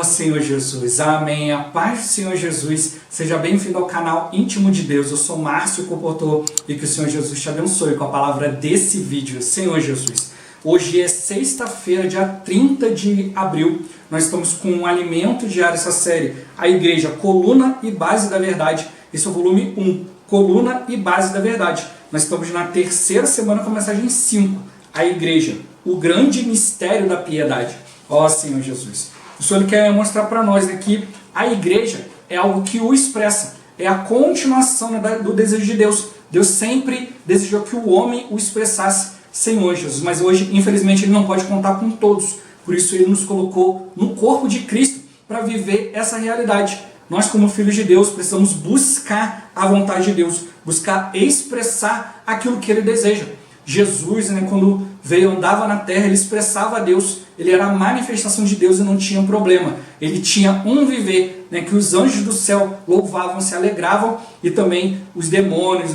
Senhor Jesus, amém. A paz do Senhor Jesus, seja bem-vindo ao canal Íntimo de Deus. Eu sou Márcio Comportor e que o Senhor Jesus te abençoe com a palavra desse vídeo. Senhor Jesus, hoje é sexta-feira, dia 30 de abril. Nós estamos com um alimento diário, essa série, a Igreja, Coluna e Base da Verdade. Esse é o volume 1, Coluna e Base da Verdade. Nós estamos na terceira semana com a mensagem 5, a Igreja, o grande mistério da piedade. Ó Senhor Jesus, o Senhor quer mostrar para nós que a igreja é algo que o expressa, é a continuação do desejo de Deus. Deus sempre desejou que o homem o expressasse, Senhor Jesus, mas hoje, infelizmente, Ele não pode contar com todos. Por isso Ele nos colocou no corpo de Cristo para viver essa realidade. Nós, como filhos de Deus, precisamos buscar a vontade de Deus, buscar expressar aquilo que Ele deseja. Jesus, quando veio, andava na terra, ele expressava a Deus, ele era a manifestação de Deus e não tinha problema. Ele tinha um viver, que os anjos do céu louvavam, se alegravam, e também os demônios,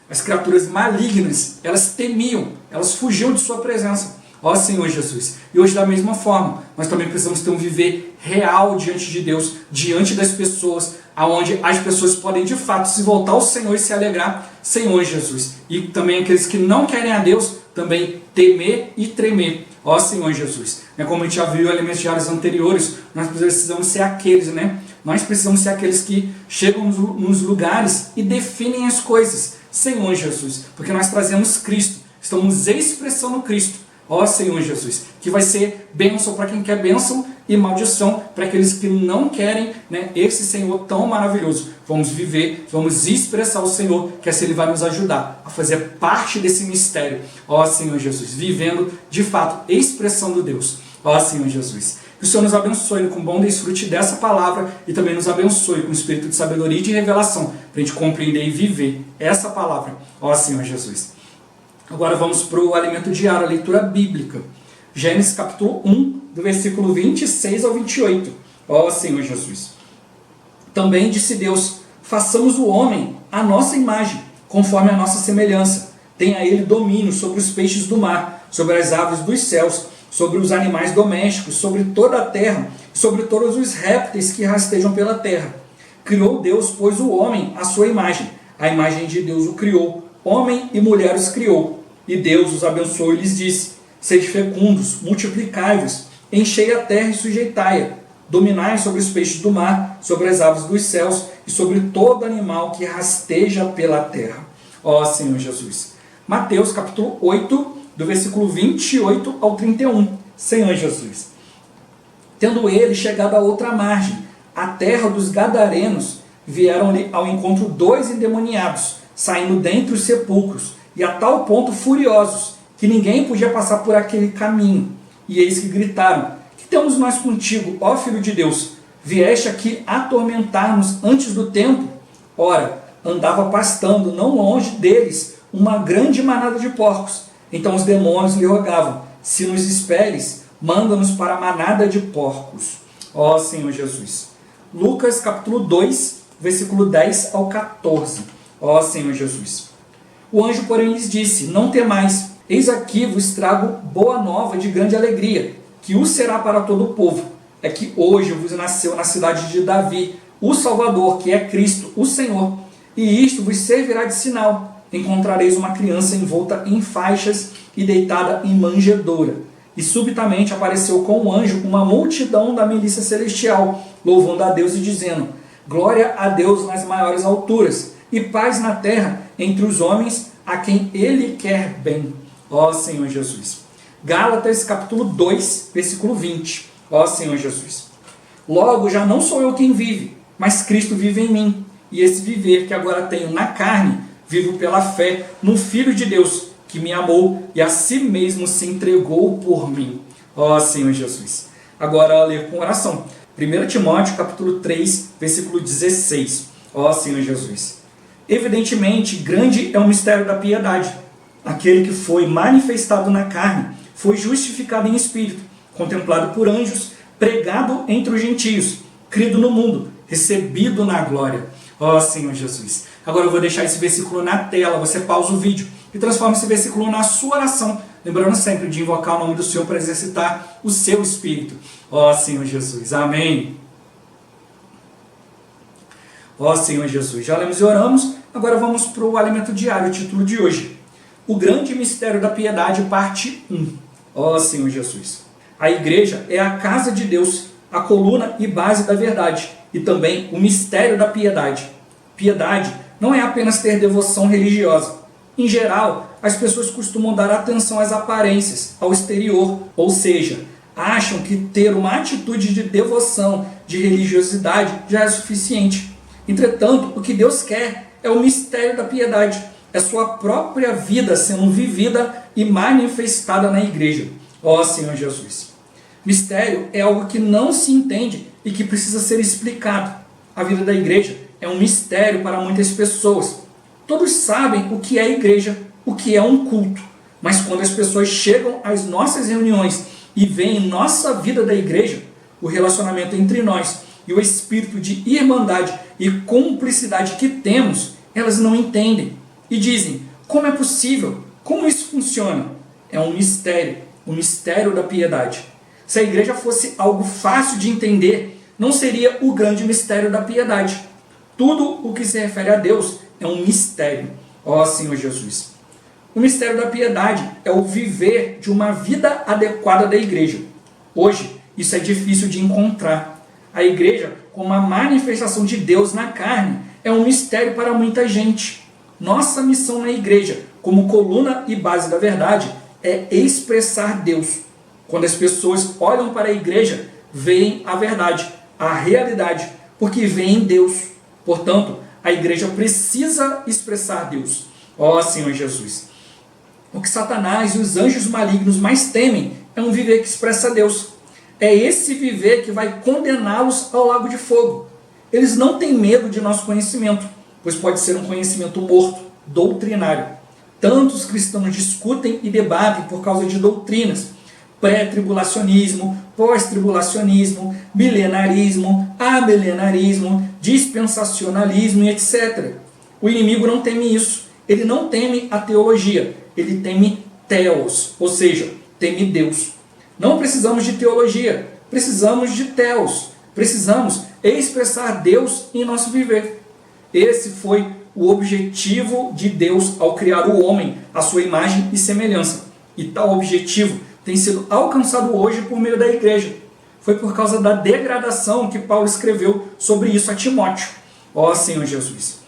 as criaturas malignas, elas temiam, elas fugiam de sua presença. Ó Senhor Jesus, e hoje da mesma forma, nós também precisamos ter um viver real diante de Deus, diante das pessoas, aonde as pessoas podem de fato se voltar ao Senhor e se alegrar, Senhor Jesus. E também aqueles que não querem a Deus, também temer e tremer, ó Senhor Jesus. Como a gente já viu em elementos diários anteriores, nós precisamos ser aqueles, Nós precisamos ser aqueles que chegam nos lugares e definem as coisas, Senhor Jesus, porque nós trazemos Cristo, estamos expressando Cristo. Ó Senhor Jesus, que vai ser bênção para quem quer bênção e maldição para aqueles que não querem esse Senhor tão maravilhoso. Vamos viver, vamos expressar o Senhor, que assim Ele vai nos ajudar a fazer parte desse mistério. Ó Senhor Jesus, vivendo de fato, expressando Deus. Ó Senhor Jesus, que o Senhor nos abençoe com bom desfrute dessa palavra e também nos abençoe com o espírito de sabedoria e de revelação para a gente compreender e viver essa palavra. Ó Senhor Jesus. Agora vamos para o alimento diário, a leitura bíblica. Gênesis capítulo 1, do versículo 26 ao 28. Ó Senhor Jesus. Também disse Deus, façamos o homem à nossa imagem, conforme a nossa semelhança. Tenha ele domínio sobre os peixes do mar, sobre as aves dos céus, sobre os animais domésticos, sobre toda a terra, sobre todos os répteis que rastejam pela terra. Criou Deus, pois, o homem à sua imagem. A imagem de Deus o criou. Homem e mulher os criou, e Deus os abençoou e lhes disse, sede fecundos, multiplicai-vos, enchei a terra e sujeitai-a, dominai sobre os peixes do mar, sobre as aves dos céus, e sobre todo animal que rasteja pela terra. Ó Senhor Jesus. Mateus capítulo 8, do versículo 28 ao 31. Senhor Jesus. Tendo ele chegado à outra margem, a terra dos Gadarenos, vieram-lhe ao encontro 2 endemoniados, saindo dentre os sepulcros, e a tal ponto furiosos, que ninguém podia passar por aquele caminho. E eis que gritaram, que temos nós contigo, ó Filho de Deus? Vieste aqui atormentar-nos antes do tempo? Ora, andava pastando, não longe deles, uma grande manada de porcos. Então os demônios lhe rogavam, se nos esperes, manda-nos para a manada de porcos. Ó Senhor Jesus. Lucas capítulo 2, versículo 10 ao 14. Ó Senhor Jesus. O anjo, porém, lhes disse, não temais, eis aqui vos trago boa nova de grande alegria, que o será para todo o povo. É que hoje vos nasceu na cidade de Davi o Salvador, que é Cristo, o Senhor. E isto vos servirá de sinal. Encontrareis uma criança envolta em faixas e deitada em manjedoura. E subitamente apareceu com o anjo uma multidão da milícia celestial, louvando a Deus e dizendo, glória a Deus nas maiores alturas, e paz na terra entre os homens a quem Ele quer bem. Ó Senhor Jesus. Gálatas capítulo 2, versículo 20. Ó Senhor Jesus. Logo já não sou eu quem vive, mas Cristo vive em mim. E esse viver que agora tenho na carne, vivo pela fé no Filho de Deus, que me amou e a si mesmo se entregou por mim. Ó Senhor Jesus. Agora ler com oração. 1 Timóteo capítulo 3, versículo 16. Ó Senhor Jesus. Evidentemente, grande é o mistério da piedade. Aquele que foi manifestado na carne, foi justificado em espírito, contemplado por anjos, pregado entre os gentios, crido no mundo, recebido na glória. Ó Senhor Jesus. Agora eu vou deixar esse versículo na tela, você pausa o vídeo e transforma esse versículo na sua oração, lembrando sempre de invocar o nome do Senhor para exercitar o seu espírito. Ó Senhor Jesus, amém. Ó Senhor Jesus, já lemos e oramos, agora vamos para o alimento diário, o título de hoje. O grande mistério da piedade, parte 1. Ó Senhor Jesus. A igreja é a casa de Deus, a coluna e base da verdade, e também o mistério da piedade. Piedade não é apenas ter devoção religiosa. Em geral, as pessoas costumam dar atenção às aparências, ao exterior, ou seja, acham que ter uma atitude de devoção, de religiosidade, já é suficiente. Entretanto, o que Deus quer é o mistério da piedade, é sua própria vida sendo vivida e manifestada na igreja. Ó Senhor Jesus. Mistério é algo que não se entende e que precisa ser explicado. A vida da igreja é um mistério para muitas pessoas. Todos sabem o que é igreja, o que é um culto. Mas quando as pessoas chegam às nossas reuniões e veem nossa vida da igreja, o relacionamento entre nós e o espírito de irmandade e cumplicidade que temos, elas não entendem. E dizem, como é possível? Como isso funciona? É um mistério, o mistério da piedade. Se a igreja fosse algo fácil de entender, não seria o grande mistério da piedade. Tudo o que se refere a Deus é um mistério. Ó Senhor Jesus. O mistério da piedade é o viver de uma vida adequada da igreja. Hoje, isso é difícil de encontrar. A igreja, como uma manifestação de Deus na carne, é um mistério para muita gente. Nossa missão na igreja, como coluna e base da verdade, é expressar Deus. Quando as pessoas olham para a igreja, veem a verdade, a realidade, porque veem Deus. Portanto, a igreja precisa expressar Deus. Ó Senhor Jesus. O que Satanás e os anjos malignos mais temem é um viver que expressa Deus. É esse viver que vai condená-los ao lago de fogo. Eles não têm medo de nosso conhecimento, pois pode ser um conhecimento morto, doutrinário. Tantos cristãos discutem e debatem por causa de doutrinas. Pré-tribulacionismo, pós-tribulacionismo, milenarismo, amilenarismo, dispensacionalismo e etc. O inimigo não teme isso. Ele não teme a teologia. Ele teme Theos, ou seja, teme Deus. Não precisamos de teologia. Precisamos de Theos. Precisamos expressar Deus em nosso viver. Esse foi o objetivo de Deus ao criar o homem, à sua imagem e semelhança. E tal objetivo tem sido alcançado hoje por meio da igreja. Foi por causa da degradação que Paulo escreveu sobre isso a Timóteo. Ó Senhor Jesus.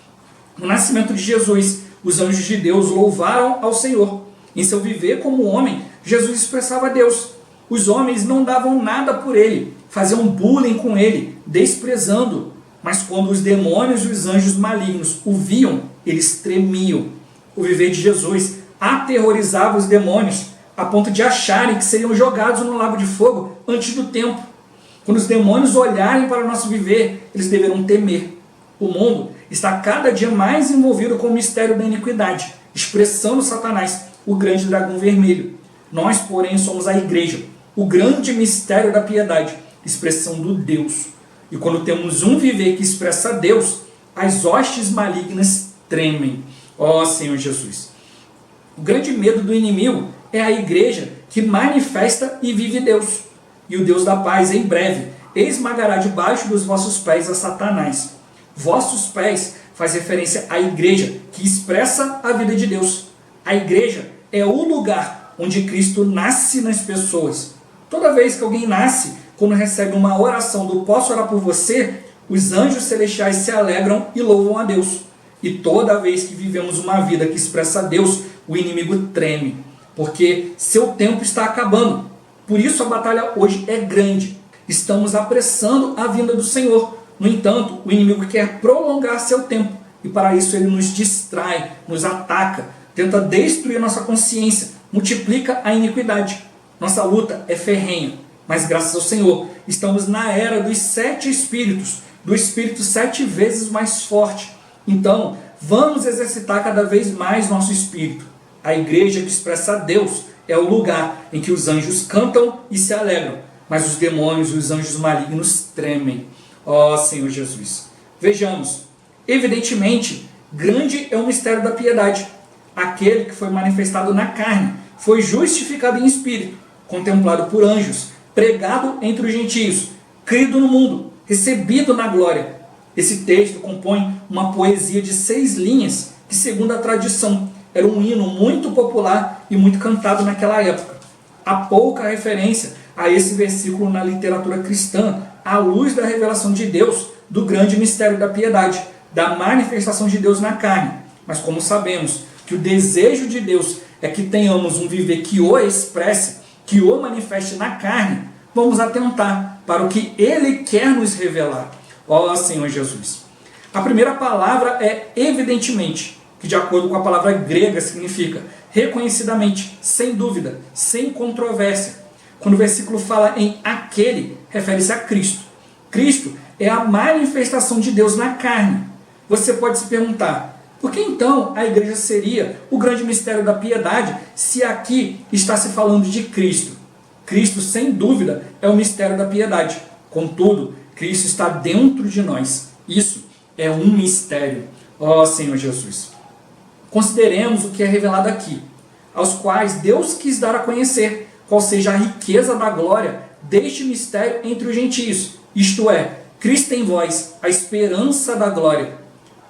No nascimento de Jesus, os anjos de Deus louvaram ao Senhor. Em seu viver como homem, Jesus expressava Deus. Os homens não davam nada por ele, faziam bullying com ele, desprezando. Mas quando os demônios e os anjos malignos o viam, eles tremiam. O viver de Jesus aterrorizava os demônios, a ponto de acharem que seriam jogados no lago de fogo antes do tempo. Quando os demônios olharem para o nosso viver, eles deverão temer. O mundo está cada dia mais envolvido com o mistério da iniquidade, expressando Satanás, o grande dragão vermelho. Nós, porém, somos a igreja, o grande mistério da piedade, expressão do Deus. E quando temos um viver que expressa Deus, as hostes malignas tremem. Ó Senhor Jesus. O grande medo do inimigo é a igreja que manifesta e vive Deus. E o Deus da paz, em breve, esmagará debaixo dos vossos pés a Satanás. Vossos pés faz referência à igreja que expressa a vida de Deus. A igreja é o lugar onde Cristo nasce nas pessoas. Toda vez que alguém nasce, quando recebe uma oração do posso orar por você, os anjos celestiais se alegram e louvam a Deus. E toda vez que vivemos uma vida que expressa Deus, o inimigo treme, porque seu tempo está acabando. Por isso a batalha hoje é grande. Estamos apressando a vinda do Senhor. No entanto, o inimigo quer prolongar seu tempo, e para isso ele nos distrai, nos ataca, tenta destruir nossa consciência, multiplica a iniquidade. Nossa luta é ferrenha, mas graças ao Senhor, estamos na era dos 7 espíritos, do espírito 7 vezes mais forte. Então, vamos exercitar cada vez mais nosso espírito. A igreja que expressa Deus é o lugar em que os anjos cantam e se alegram, mas os demônios e os anjos malignos tremem. Ó Senhor Jesus. Vejamos, evidentemente, grande é o mistério da piedade, aquele que foi manifestado na carne, foi justificado em espírito, contemplado por anjos, pregado entre os gentios, crido no mundo, recebido na glória. Esse texto compõe uma poesia de 6 linhas que, segundo a tradição, era um hino muito popular e muito cantado naquela época. Há pouca referência a esse versículo na literatura cristã, à luz da revelação de Deus, do grande mistério da piedade, da manifestação de Deus na carne. Mas como sabemos que o desejo de Deus é que tenhamos um viver que o expresse, que o manifeste na carne, vamos atentar para o que Ele quer nos revelar. Ó Senhor Jesus. A primeira palavra é evidentemente, que de acordo com a palavra grega significa reconhecidamente, sem dúvida, sem controvérsia. Quando o versículo fala em aquele, refere-se a Cristo. Cristo é a manifestação de Deus na carne. Você pode se perguntar, por que então a igreja seria o grande mistério da piedade se aqui está se falando de Cristo? Cristo, sem dúvida, é o mistério da piedade. Contudo, Cristo está dentro de nós. Isso é um mistério. Ó Senhor Jesus. Consideremos o que é revelado aqui, aos quais Deus quis dar a conhecer qual seja a riqueza da glória deste mistério entre os gentios, isto é, Cristo em vós, a esperança da glória.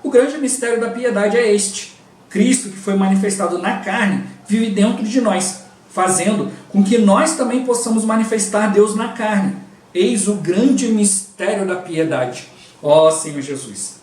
O grande mistério da piedade é este: Cristo, que foi manifestado na carne, vive dentro de nós, fazendo com que nós também possamos manifestar Deus na carne. Eis o grande mistério da piedade. Ó Senhor Jesus.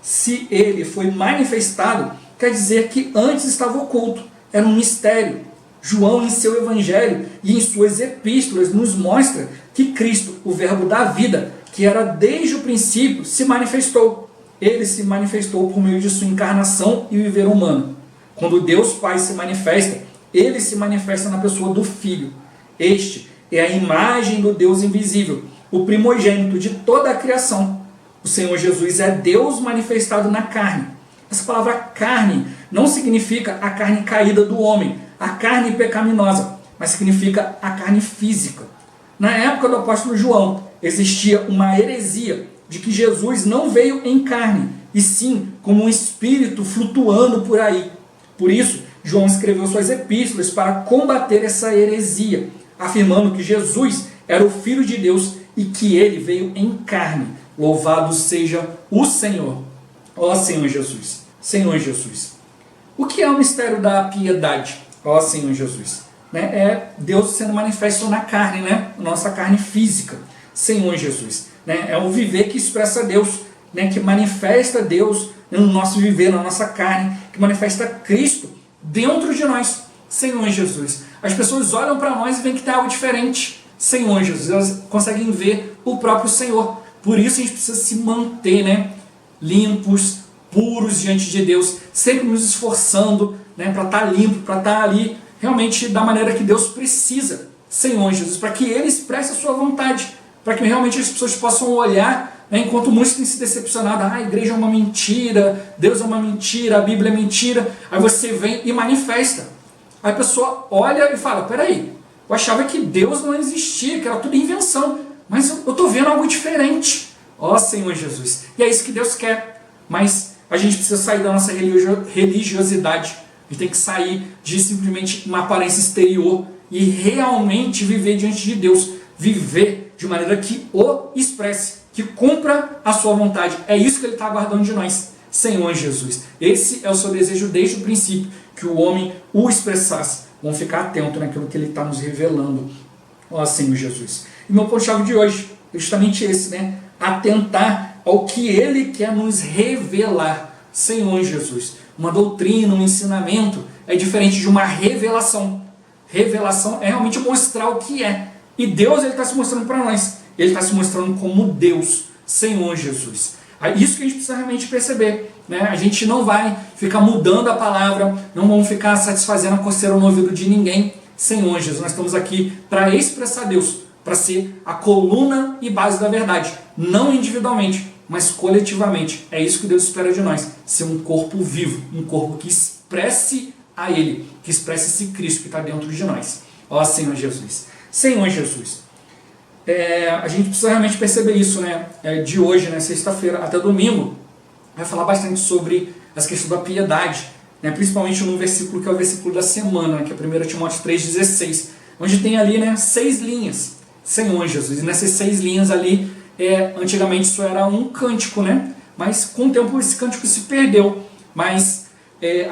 Se ele foi manifestado, quer dizer que antes estava oculto, era um mistério. João, em seu evangelho e em suas epístolas, nos mostra que Cristo, o verbo da vida, que era desde o princípio, se manifestou. Ele se manifestou por meio de sua encarnação e viver humano. Quando Deus Pai se manifesta, ele se manifesta na pessoa do Filho. Este é a imagem do Deus invisível, o primogênito de toda a criação. O Senhor Jesus é Deus manifestado na carne. Essa palavra carne não significa a carne caída do homem, a carne pecaminosa, mas significa a carne física. Na época do apóstolo João, existia uma heresia de que Jesus não veio em carne, e sim como um espírito flutuando por aí. Por isso, João escreveu suas epístolas para combater essa heresia, afirmando que Jesus era o Filho de Deus e que ele veio em carne. Louvado seja o Senhor. Ó Senhor Jesus. Senhor Jesus. O que é o mistério da piedade? Ó Senhor Jesus. É Deus sendo manifesto na carne, nossa carne física. Senhor Jesus. É o viver que expressa Deus, que manifesta Deus no nosso viver, na nossa carne, que manifesta Cristo dentro de nós. Senhor Jesus. As pessoas olham para nós e veem que tem algo diferente. Senhor Jesus. Elas conseguem ver o próprio Senhor. Por isso a gente precisa se manter limpos, puros diante de Deus, sempre nos esforçando para estar limpo, para estar ali realmente da maneira que Deus precisa, Senhor Jesus, para que Ele expresse a sua vontade, para que realmente as pessoas possam olhar, enquanto muitos têm se decepcionado, a igreja é uma mentira, Deus é uma mentira, a Bíblia é mentira, aí você vem e manifesta. Aí a pessoa olha e fala, peraí, eu achava que Deus não existia, que era tudo invenção, mas eu estou vendo algo diferente. Ó Senhor Jesus. E é isso que Deus quer. Mas a gente precisa sair da nossa religiosidade. A gente tem que sair de simplesmente uma aparência exterior e realmente viver diante de Deus. Viver de maneira que o expresse, que cumpra a sua vontade. É isso que Ele está aguardando de nós. Senhor Jesus. Esse é o seu desejo desde o princípio, que o homem o expressasse. Vamos ficar atento naquilo que Ele está nos revelando. Ó Senhor Jesus. E meu ponto-chave de hoje é justamente esse, atentar ao que Ele quer nos revelar. Senhor Jesus. Uma doutrina, um ensinamento é diferente de uma revelação. Revelação é realmente mostrar o que é. E Deus está se mostrando para nós. Ele está se mostrando como Deus. Senhor Jesus. É isso que a gente precisa realmente perceber. A gente não vai ficar mudando a palavra, não vamos ficar satisfazendo a coceira no ouvido de ninguém. Senhor Jesus, nós estamos aqui para expressar Deus, para ser a coluna e base da verdade, não individualmente, mas coletivamente. É isso que Deus espera de nós, ser um corpo vivo, um corpo que expresse a Ele, que expresse esse Cristo que está dentro de nós. Ó Senhor Jesus. Senhor Jesus. A gente precisa realmente perceber isso, de hoje, sexta-feira até domingo, vai falar bastante sobre essa questão da piedade, né, principalmente no versículo que é o versículo da semana, que é 1 Timóteo 3,16, onde tem ali, né, 6 linhas, Senhor Jesus. E nessas 6 linhas ali, antigamente isso era um cântico, né? Mas com o tempo esse cântico se perdeu. Mas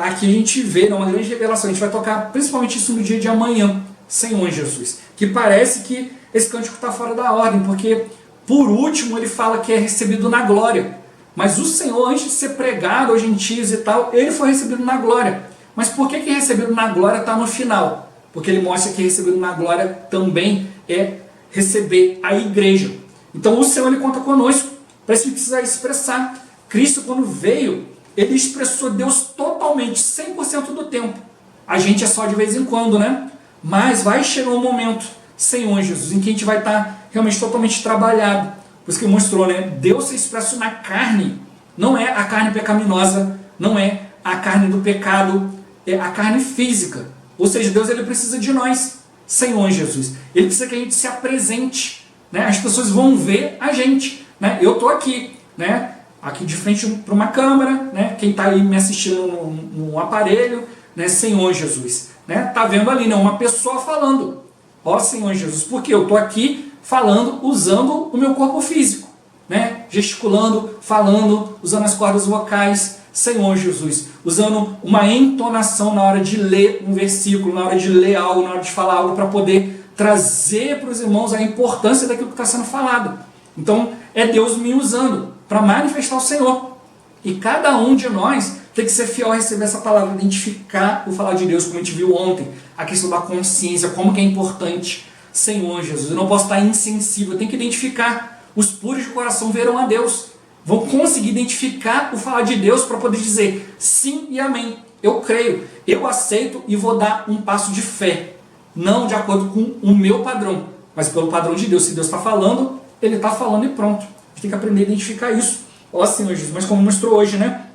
aqui a gente vê, uma grande revelação. A gente vai tocar principalmente isso no dia de amanhã, Senhor Jesus. Que parece que esse cântico está fora da ordem, porque por último ele fala que é recebido na glória. Mas o Senhor, antes de ser pregado aos gentios e tal, ele foi recebido na glória. Mas por que recebido na glória está no final? Porque ele mostra que recebido na glória também é receber a igreja. Então o Senhor, ele conta conosco para isso precisar expressar. Cristo, quando veio, ele expressou Deus totalmente, 100% do tempo. A gente é só de vez em quando, né? Mas vai chegar um momento, Senhor Jesus, em que a gente vai estar realmente totalmente trabalhado. Por isso que mostrou, né? Deus se expressa na carne. Não é a carne pecaminosa, não é a carne do pecado, é a carne física. Ou seja, Deus, ele precisa de nós, Senhor Jesus. Ele precisa que a gente se apresente, né? As pessoas vão ver a gente, né? Eu estou aqui, né? Aqui de frente para uma câmera, né? Quem está aí me assistindo no aparelho, né? Senhor Jesus, né? Tá vendo ali, né? Uma pessoa falando, ó Senhor Jesus, porque eu estou aqui falando, usando o meu corpo físico, né? Gesticulando, falando, usando as cordas vocais, Senhor Jesus, usando uma entonação na hora de ler um versículo, na hora de ler algo, na hora de falar algo, para poder trazer para os irmãos a importância daquilo que está sendo falado. Então, é Deus me usando para manifestar o Senhor. E cada um de nós tem que ser fiel a receber essa palavra, identificar o falar de Deus, como a gente viu ontem, a questão da consciência, como que é importante. Senhor Jesus, eu não posso estar insensível, eu tenho que identificar. Os puros de coração verão a Deus, vão conseguir identificar o falar de Deus para poder dizer sim e amém. Eu creio, eu aceito e vou dar um passo de fé. Não de acordo com o meu padrão, mas pelo padrão de Deus. Se Deus está falando, ele está falando e pronto. A gente tem que aprender a identificar isso. Ó Senhor Jesus, mas como mostrou hoje, né?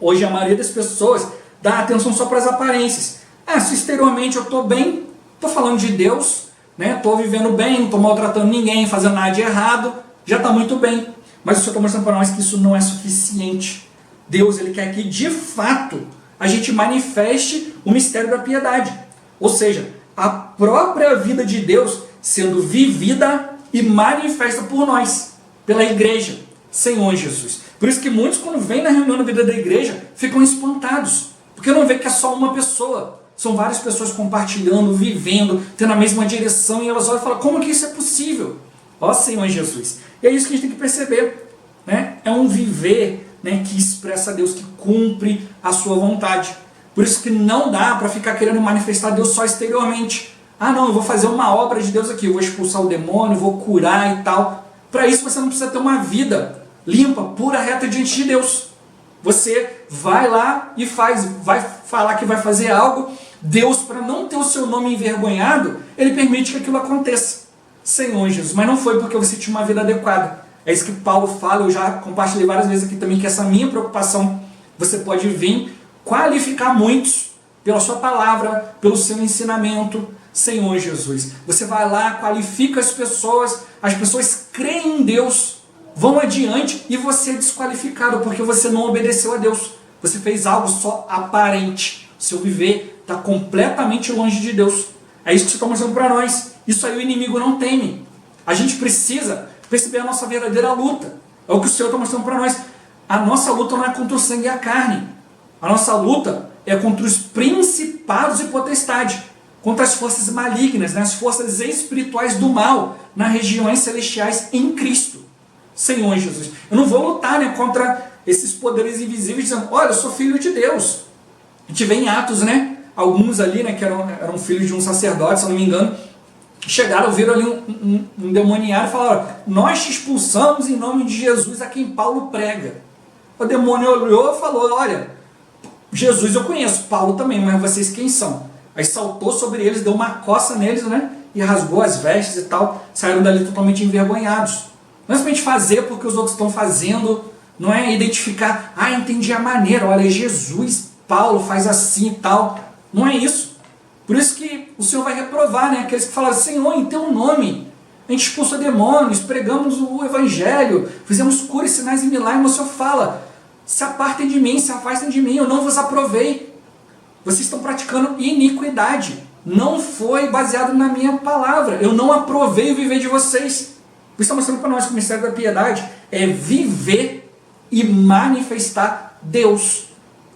Hoje a maioria das pessoas dá atenção só para as aparências. Se exteriormente eu estou bem, estou falando de Deus, né? Estou vivendo bem, não estou maltratando ninguém, fazendo nada de errado, já está muito bem. Mas o Senhor está mostrando para nós que isso não é suficiente. Deus, ele quer que de fato a gente manifeste o mistério da piedade. Ou seja, a própria vida de Deus sendo vivida e manifesta por nós, pela igreja, Senhor Jesus. Por isso que muitos, quando vêm na reunião da vida da igreja, ficam espantados, porque não vê que é só uma pessoa. São várias pessoas compartilhando, vivendo, tendo a mesma direção, e elas olham e falam, como que isso é possível? Ó Senhor Jesus. E é isso que a gente tem que perceber, né? É um viver, né, que expressa Deus, que cumpre a sua vontade. Por isso que não dá para ficar querendo manifestar Deus só exteriormente. Não, eu vou fazer uma obra de Deus aqui, eu vou expulsar o demônio, vou curar e tal. Para isso você não precisa ter uma vida limpa, pura, reta diante de Deus. Você vai lá e vai falar que vai fazer algo. Deus, para não ter o seu nome envergonhado, ele permite que aquilo aconteça. Senhor Jesus, mas não foi porque você tinha uma vida adequada. É isso que Paulo fala, eu já compartilhei várias vezes aqui também, que essa minha preocupação, você pode vir qualificar muitos pela sua palavra, pelo seu ensinamento, Senhor Jesus. Você vai lá, qualifica as pessoas creem em Deus, vão adiante e você é desqualificado porque você não obedeceu a Deus. Você fez algo só aparente. O seu viver está completamente longe de Deus. É isso que você está mostrando para nós. Isso aí o inimigo não teme. A gente precisa perceber a nossa verdadeira luta. É o que o Senhor está mostrando para nós. A nossa luta não é contra o sangue e a carne. A nossa luta é contra os principados e potestades, contra as forças malignas, né? As forças espirituais do mal nas regiões celestiais em Cristo. Senhor Jesus. Eu não vou lutar, né, contra esses poderes invisíveis dizendo, olha, eu sou filho de Deus. A gente vê em Atos, né? Alguns ali, né, que eram filhos de um sacerdote, se eu não me engano, chegaram, viram ali um endemoniado e falaram, nós te expulsamos em nome de Jesus a quem Paulo prega. O demônio olhou e falou, olha, Jesus eu conheço, Paulo também, mas vocês quem são? Aí saltou sobre eles, deu uma coça neles, né? E rasgou as vestes e tal, saíram dali totalmente envergonhados. Não é simplesmente fazer porque os outros estão fazendo, não é identificar, entendi a maneira, olha, Jesus, Paulo faz assim e tal. Não é isso. Por isso que o Senhor vai reprovar, né? Aqueles que falaram, Senhor, em teu nome, a gente expulsa demônios, pregamos o Evangelho, fizemos curas, sinais e milagres, mas o Senhor fala, Se apartem de mim, se afastem de mim, eu não vos aprovei. Vocês estão praticando iniquidade. Não foi baseado na minha palavra. Eu não aprovei o viver de vocês. Isso está mostrando para nós que o mistério da piedade é viver e manifestar Deus.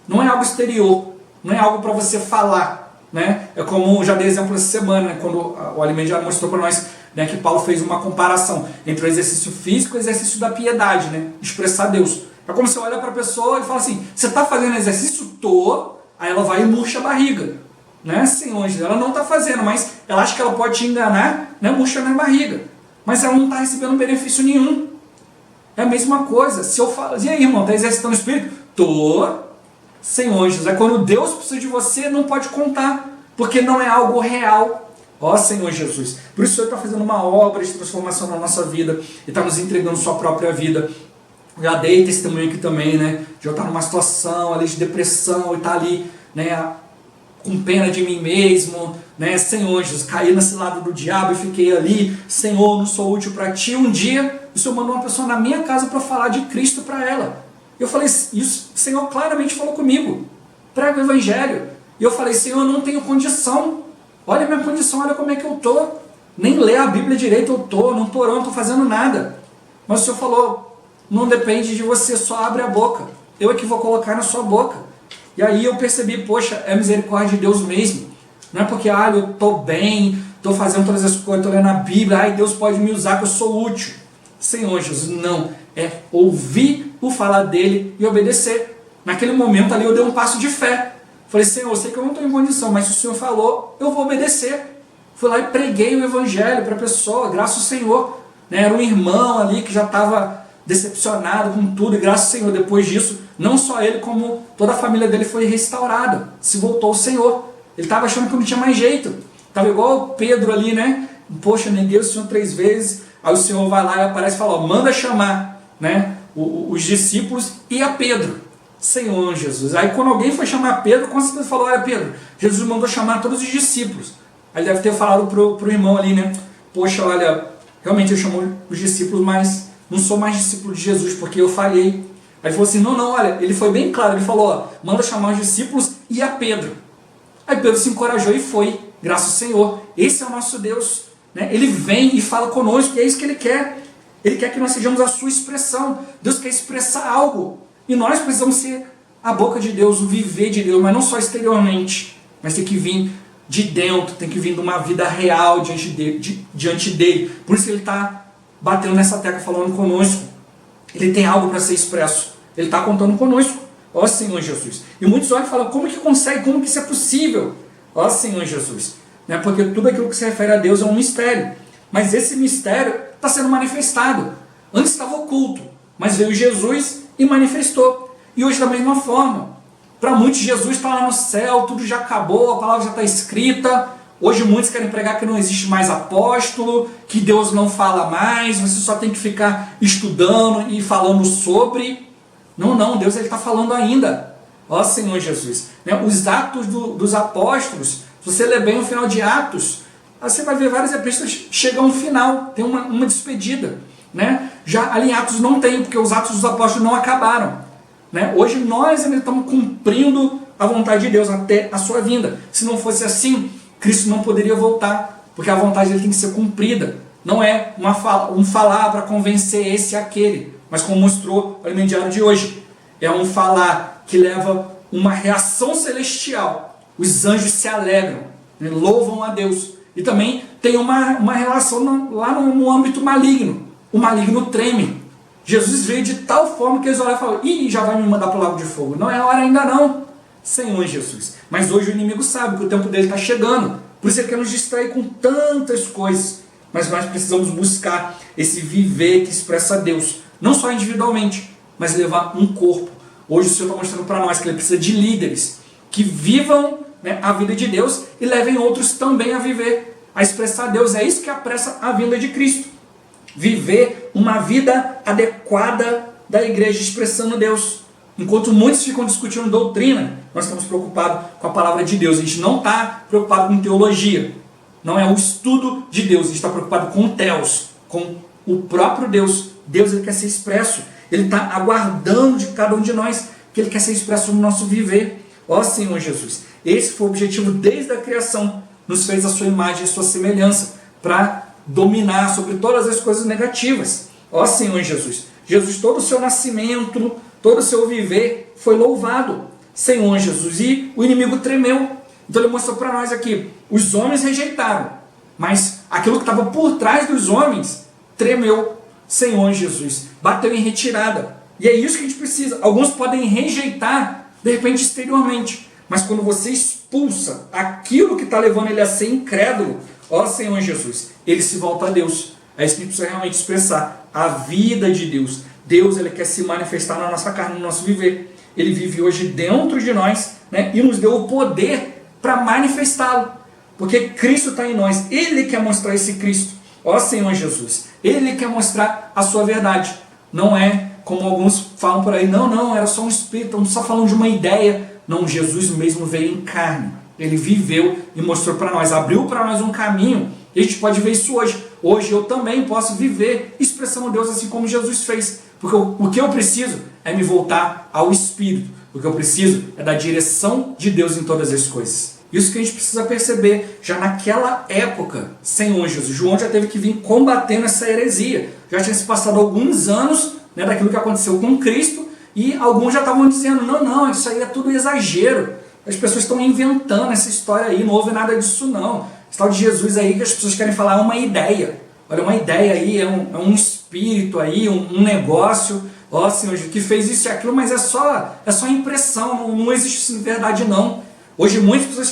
Não é algo exterior, não é algo para você falar, né? É como já dei exemplo essa semana, né? Quando o Alimento já mostrou para nós, né, que Paulo fez uma comparação entre o exercício físico e o exercício da piedade, né? Expressar Deus. É como você olha para a pessoa e fala assim, você está fazendo exercício? Tô. Aí ela vai e murcha a barriga, né? Sim, hoje ela não está fazendo, mas ela acha que ela pode te enganar, né, murchando a barriga. Mas ela não está recebendo benefício nenhum. É a mesma coisa. Se eu falo, e aí, irmão, está exercitando o Espírito? Tô. Senhor Jesus, é quando Deus precisa de você, não pode contar, porque não é algo real. Ó Senhor Jesus, por isso o Senhor está fazendo uma obra de transformação na nossa vida, e está nos entregando sua própria vida. Já dei testemunho aqui também, né, de eu estar numa situação ali de depressão, e estar ali, né, com pena de mim mesmo, né, Senhor Jesus, caí nesse lado do diabo e fiquei ali, Senhor, não sou útil para Ti. Um dia, o Senhor mandou uma pessoa na minha casa para falar de Cristo para ela. Eu falei, isso, o Senhor claramente falou comigo, prega o Evangelho. E eu falei, Senhor, eu não tenho condição, olha a minha condição, olha como é que eu estou, nem ler a Bíblia direito eu estou, não estou orando, não estou fazendo nada. Mas o Senhor falou, não depende de você, só abre a boca, eu é que vou colocar na sua boca. E aí eu percebi, poxa, é misericórdia de Deus mesmo, não é porque, eu estou bem, estou fazendo todas as coisas, estou lendo a Bíblia, Deus pode me usar que eu sou útil. Senhor Jesus, não, é ouvir o falar dele e obedecer. Naquele momento ali eu dei um passo de fé. Falei, Senhor, eu sei que eu não estou em condição, mas se o Senhor falou, eu vou obedecer. Fui lá e preguei o Evangelho para a pessoa, graças ao Senhor. Né? Era um irmão ali que já estava decepcionado com tudo, e graças ao Senhor, depois disso, não só ele, como toda a família dele foi restaurada, se voltou ao Senhor. Ele estava achando que não tinha mais jeito. Estava igual Pedro ali, né? Poxa, neguei o Senhor 3 vezes, aí o Senhor vai lá e aparece e fala, manda chamar, né, os discípulos e a Pedro. Senhor Jesus. Aí quando alguém foi chamar Pedro, com certeza falou, olha Pedro, Jesus mandou chamar todos os discípulos. Aí ele deve ter falado pro irmão ali, né, poxa, olha, realmente eu chamo os discípulos, mas não sou mais discípulo de Jesus, porque eu falhei. Aí ele falou assim, não, olha, ele foi bem claro, ele falou, ó, manda chamar os discípulos e a Pedro. Aí Pedro se encorajou e foi, graças ao Senhor. Esse é o nosso Deus, né? Ele vem e fala conosco, e é isso que Ele quer. Ele quer que nós sejamos a sua expressão. Deus quer expressar algo. E nós precisamos ser a boca de Deus, o viver de Deus, mas não só exteriormente, mas tem que vir de dentro, tem que vir de uma vida real diante dele. Por isso que Ele está batendo nessa tecla, falando conosco. Ele tem algo para ser expresso. Ele está contando conosco. Ó Senhor Jesus. E muitos olham e falam, como que consegue? Como que isso é possível? Ó Senhor Jesus. Né? Porque tudo aquilo que se refere a Deus é um mistério. Mas esse mistério está sendo manifestado. Antes estava oculto, mas veio Jesus e manifestou. E hoje da mesma forma. Para muitos Jesus está lá no céu, tudo já acabou, a palavra já está escrita. Hoje muitos querem pregar que não existe mais apóstolo, que Deus não fala mais, você só tem que ficar estudando e falando sobre. Não, Deus está falando ainda. Ó Senhor Jesus. Né? Os atos dos apóstolos, se você ler bem o final de Atos, você vai ver várias epístolas, chega a um final, tem uma despedida. Né? Já ali em Atos não tem, porque os atos dos apóstolos não acabaram. Né? Hoje nós ainda estamos cumprindo a vontade de Deus até a sua vinda. Se não fosse assim, Cristo não poderia voltar, porque a vontade dele tem que ser cumprida. Não é um falar para convencer esse e aquele, mas como mostrou o Alimento Diário de hoje, é um falar que leva uma reação celestial. Os anjos se alegram, né? Louvam a Deus. E também tem uma relação lá no âmbito maligno. O maligno treme. Jesus veio de tal forma que eles olham e falam, já vai me mandar para o lago de fogo. Não é hora ainda não, Senhor Jesus. Mas hoje o inimigo sabe que o tempo dele está chegando. Por isso ele quer nos distrair com tantas coisas. Mas nós precisamos buscar esse viver que expressa Deus. Não só individualmente, mas levar um corpo. Hoje o Senhor está mostrando para nós que Ele precisa de líderes que vivam, né, a vida de Deus e levem outros também a viver, a expressar Deus. É isso que apressa a vinda de Cristo. Viver uma vida adequada da igreja expressando Deus. Enquanto muitos ficam discutindo doutrina, nós estamos preocupados com a palavra de Deus. A gente não está preocupado com teologia. Não é o estudo de Deus. A gente está preocupado com o Theos, com o próprio Deus Deus ele quer ser expresso. Ele está aguardando de cada um de nós, que ele quer ser expresso no nosso viver. Ó Senhor Jesus, esse foi o objetivo desde a criação. Nos fez a sua imagem e sua semelhança, para dominar sobre todas as coisas negativas. Ó Senhor Jesus, Jesus, todo o seu nascimento, todo o seu viver foi louvado. Senhor Jesus, e o inimigo tremeu. Então ele mostrou para nós aqui, os homens rejeitaram, mas aquilo que estava por trás dos homens tremeu. Senhor Jesus, bateu em retirada. E é isso que a gente precisa. Alguns podem rejeitar, de repente, exteriormente, mas quando você expulsa aquilo que está levando ele a ser incrédulo, ó Senhor Jesus, ele se volta a Deus. É isso que a gente precisa realmente expressar, a vida de Deus. Deus ele quer se manifestar na nossa carne, no nosso viver. Ele vive hoje dentro de nós, né, e nos deu o poder para manifestá-lo. Porque Cristo está em nós. Ele quer mostrar esse Cristo. Ó Senhor Jesus, ele quer mostrar a sua verdade. Não é como alguns falam por aí, não, era só um espírito, estamos só falando de uma ideia. Não, Jesus mesmo veio em carne. Ele viveu e mostrou para nós, abriu para nós um caminho. E a gente pode ver isso hoje. Hoje eu também posso viver expressando Deus assim como Jesus fez. Porque o que eu preciso é me voltar ao Espírito. O que eu preciso é da direção de Deus em todas as coisas. Isso que a gente precisa perceber já naquela época. Senhor Jesus, João já teve que vir combatendo essa heresia. Já tinha se passado alguns anos, né, daquilo que aconteceu com Cristo, e alguns já estavam dizendo, não, isso aí é tudo exagero. As pessoas estão inventando essa história aí, não houve nada disso não. Esse tal de Jesus aí que as pessoas querem falar é uma ideia. Olha, uma ideia aí, é um espírito aí, um negócio, ó Senhor, que fez isso e aquilo, mas é só impressão, não existe isso em verdade não. Hoje muitas pessoas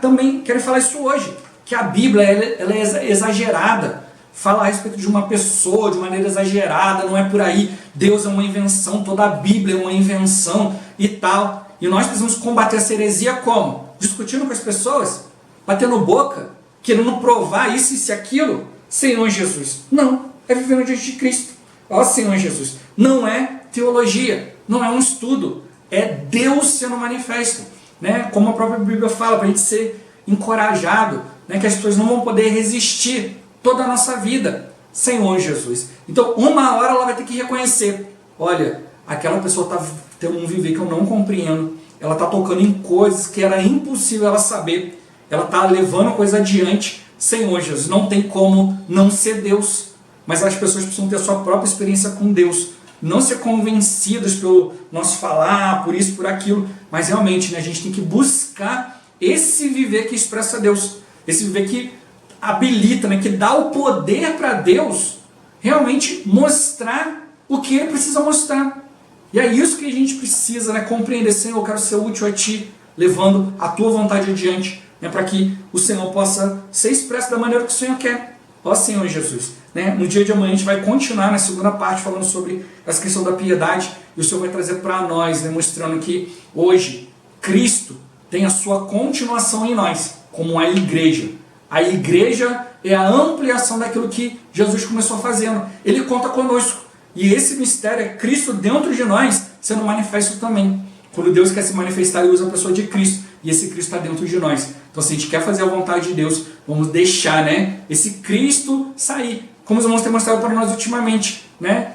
também querem falar isso hoje, que a Bíblia ela é exagerada, fala a respeito de uma pessoa de maneira exagerada, não é por aí, Deus é uma invenção, toda a Bíblia é uma invenção e tal. E nós precisamos combater essa heresia como? Discutindo com as pessoas, batendo boca, querendo provar isso e aquilo. Senhor Jesus, não, é vivendo diante de Cristo. Ó Senhor Jesus, não é teologia, não é um estudo, é Deus sendo manifesto. Né? Como a própria Bíblia fala, para a gente ser encorajado, né? Que as pessoas não vão poder resistir toda a nossa vida. Senhor Jesus. Então, uma hora ela vai ter que reconhecer, olha, aquela pessoa está tendo um viver que eu não compreendo, ela está tocando em coisas que era impossível ela saber, ela está levando a coisa adiante. Senhor Jesus, não tem como não ser Deus, mas as pessoas precisam ter a sua própria experiência com Deus, não ser convencidas pelo nosso falar, por isso, por aquilo, mas realmente, né, a gente tem que buscar esse viver que expressa Deus, esse viver que habilita, né, que dá o poder para Deus realmente mostrar o que Ele precisa mostrar. E é isso que a gente precisa, né, compreender. Senhor, eu quero ser útil a Ti, levando a Tua vontade adiante, né, para que o Senhor possa ser expresso da maneira que o Senhor quer. Ó Senhor Jesus, né? No dia de amanhã a gente vai continuar na segunda parte falando sobre essa questão da piedade, e o Senhor vai trazer para nós, né, mostrando que hoje Cristo tem a sua continuação em nós, como a igreja. A igreja é a ampliação daquilo que Jesus começou fazendo. Ele conta conosco, e esse mistério é Cristo dentro de nós sendo manifesto também. Quando Deus quer se manifestar, Ele usa a pessoa de Cristo, e esse Cristo está dentro de nós. Então, se a gente quer fazer a vontade de Deus, vamos deixar, né, esse Cristo sair. Como os irmãos têm mostrado para nós ultimamente, né?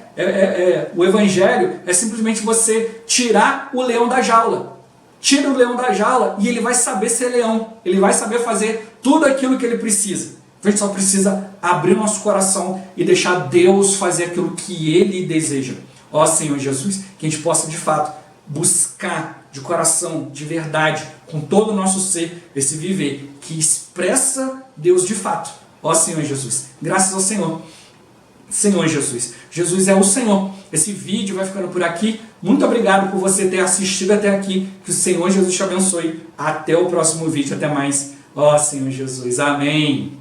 O Evangelho é simplesmente você tirar o leão da jaula. Tira o leão da jaula e ele vai saber ser leão. Ele vai saber fazer tudo aquilo que ele precisa. Então, a gente só precisa abrir o nosso coração e deixar Deus fazer aquilo que Ele deseja. Ó Senhor Jesus, que a gente possa de fato buscar de coração, de verdade, com todo o nosso ser, esse viver que expressa Deus de fato. Ó Senhor Jesus, graças ao Senhor. Senhor Jesus, Jesus é o Senhor. Esse vídeo vai ficando por aqui. Muito obrigado por você ter assistido até aqui. Que o Senhor Jesus te abençoe. Até o próximo vídeo. Até mais. Ó Senhor Jesus. Amém.